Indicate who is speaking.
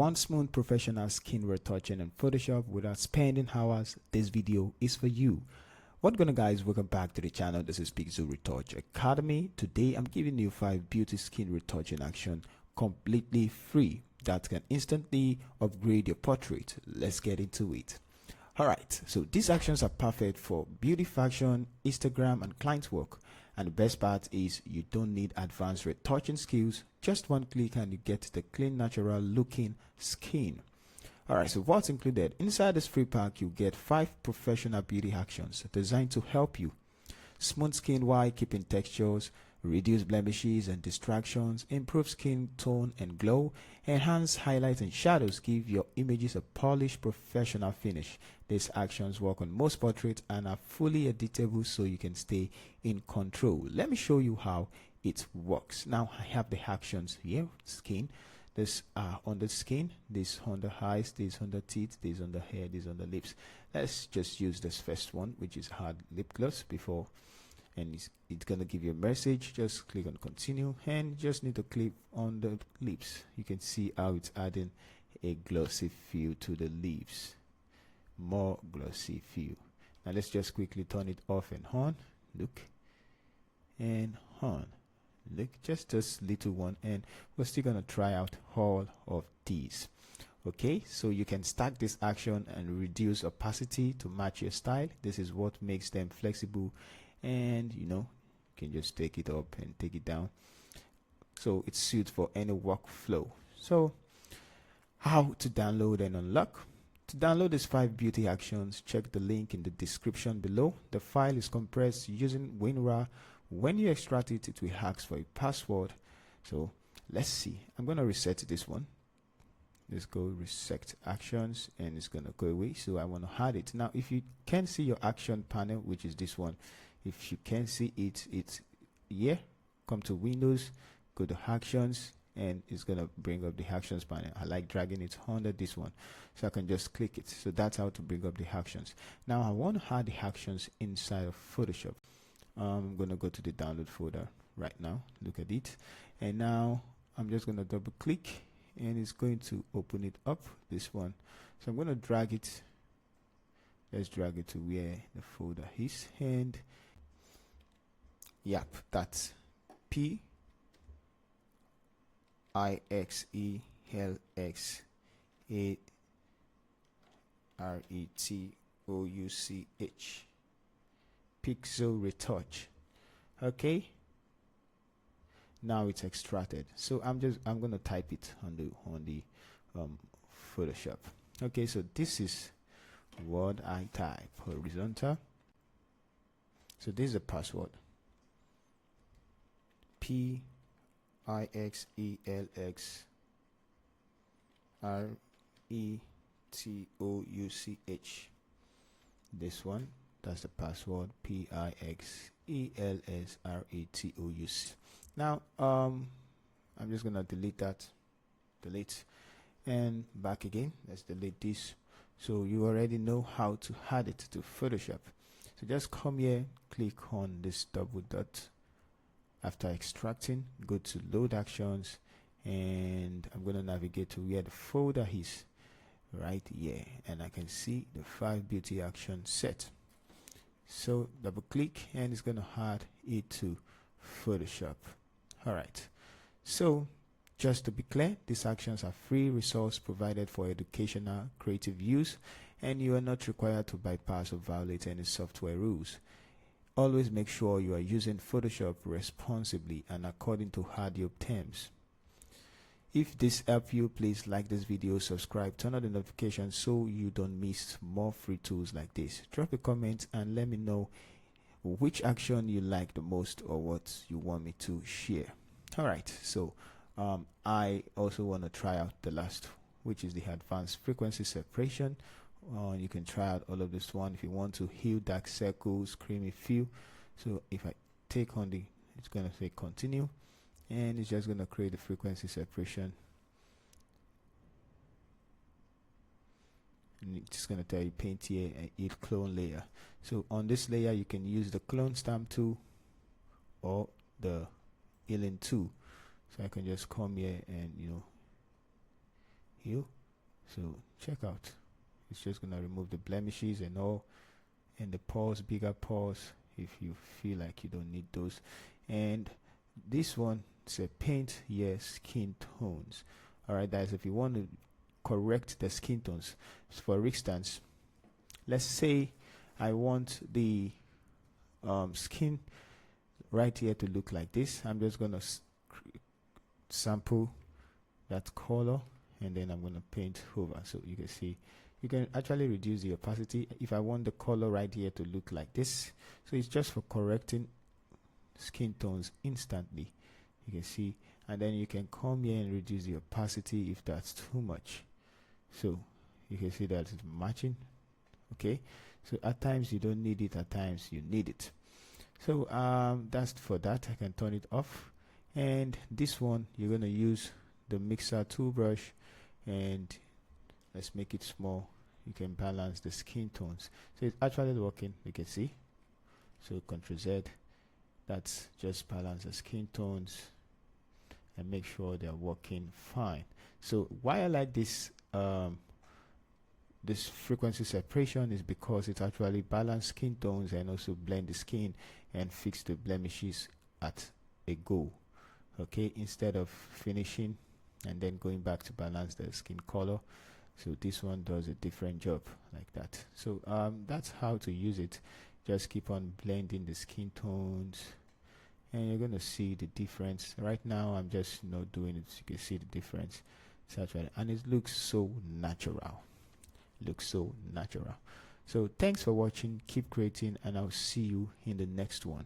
Speaker 1: Want smooth professional skin retouching in Photoshop without spending hours? This video is for you. What's going on, guys? Welcome back to the channel. This is Beauty Retouch Academy. Today I'm giving you 5 beauty skin retouching action completely free that can instantly upgrade your portrait. Let's get into it. Alright, so these actions are perfect for beauty fashion, Instagram and client work. And the best part is you don't need advanced retouching skills. Just one click and you get the clean, natural looking skin. Alright, so what's included? Inside this free pack, you get 5 professional beauty actions designed to help you smooth skin while keeping textures, reduce blemishes and distractions, improve skin tone and glow, enhance highlights and shadows, give your images a polished professional finish. These actions work on most portraits and are fully editable so you can stay in control. Let me show you how it works. Now I have the actions here. Skin, this on the skin, this on the eyes, this on the teeth, this on the hair, this on the lips. Let's just use this first one, which is hard lip gloss before, and it's gonna give you a message. Just click on continue and just need to click on the lips. You can see how it's adding a glossy feel to the lips, more glossy feel. Now let's just quickly turn it off and on. Look, and on. Look, just this little one, and we're still gonna try out all of these. Okay, so you can stack this action and reduce opacity to match your style. This is what makes them flexible, and you can just take it up and take it down, so it's suited for any workflow. So how to download and unlock? To download these 5 beauty actions, check the link in the description below. The file is compressed using WinRAR. When you extract it, it will ask for a password. So let's see. I'm going to reset this one. Let's go reset actions, and it's going to go away. So I want to add it. Now, if you can see your action panel, which is this one, if you can see it, it's here. Come to Windows, go to Actions, and it's going to bring up the Actions panel. I like dragging it under this one, so I can just click it. So that's how to bring up the actions. Now I want to add the actions inside of Photoshop. I'm going to go to the download folder right now. Look at it, and now I'm just going to double click, and it's going to open it up, this one. So I'm going to drag it. Let's drag it to where the folder is, and yep, that's PIXELXARETOUCH, Pixel Retouch. Okay, now it's extracted. So I'm going to type it on the Photoshop. Okay, so this is what I type: horizontal. So this is the password: PIXELXRETOUCH. This one, that's the password: PIXELSRETOUCH. Now I'm just gonna delete that, and back again. Let's delete this. So you already know how to add it to Photoshop. So just come here, click on this double dot. After extracting, go to load actions, and I'm going to navigate to where the folder is, right here, and I can see the 5 beauty actions set. So double click, and it's going to add it to Photoshop. Alright, so just to be clear, these actions are free resource provided for educational creative use, and you are not required to bypass or violate any software rules. Always make sure you are using Photoshop responsibly and according to Adobe terms. If this helped you, please like this video, subscribe, turn on the notifications so you don't miss more free tools like this. Drop a comment and let me know which action you like the most or what you want me to share. Alright, so I also want to try out the last, which is the advanced frequency separation. You can try out all of this one if you want to heal dark circles, creamy feel. So if I take on it's going to say continue, and it's just going to create the frequency separation, and it's just going to tell you paint here and hit clone layer. So on this layer you can use the clone stamp tool or the healing tool. So I can just come here and you. So check out, it's just gonna remove the blemishes and all, and the pores, bigger pores, if you feel like you don't need those. And this one is a paint your skin tones. All right, guys, if you want to correct the skin tones, for instance, let's say I want the skin right here to look like this. I'm just gonna sample that color, and then I'm gonna paint over. So you can see, you can actually reduce the opacity if I want the color right here to look like this. So it's just for correcting skin tones instantly, you can see. And then you can come here and reduce the opacity if that's too much. So you can see that it's matching. Okay, so at times you don't need it, at times you need it. So that's for that. I can turn it off. And this one, you're going to use the mixer tool brush, and let's make it small. You can balance the skin tones. So it's actually working, you can see. So Ctrl Z, that's just balance the skin tones and make sure they're working fine. So why I like this this frequency separation is because it actually balance skin tones and also blend the skin and fix the blemishes at a go. Okay, instead of finishing and then going back to balance the skin color. So this one does a different job like that. So that's how to use it. Just keep on blending the skin tones and you're going to see the difference. Right now I'm just not doing it, so you can see the difference. It's actually, and it looks so natural. Looks so natural. So thanks for watching, keep creating, and I'll see you in the next one.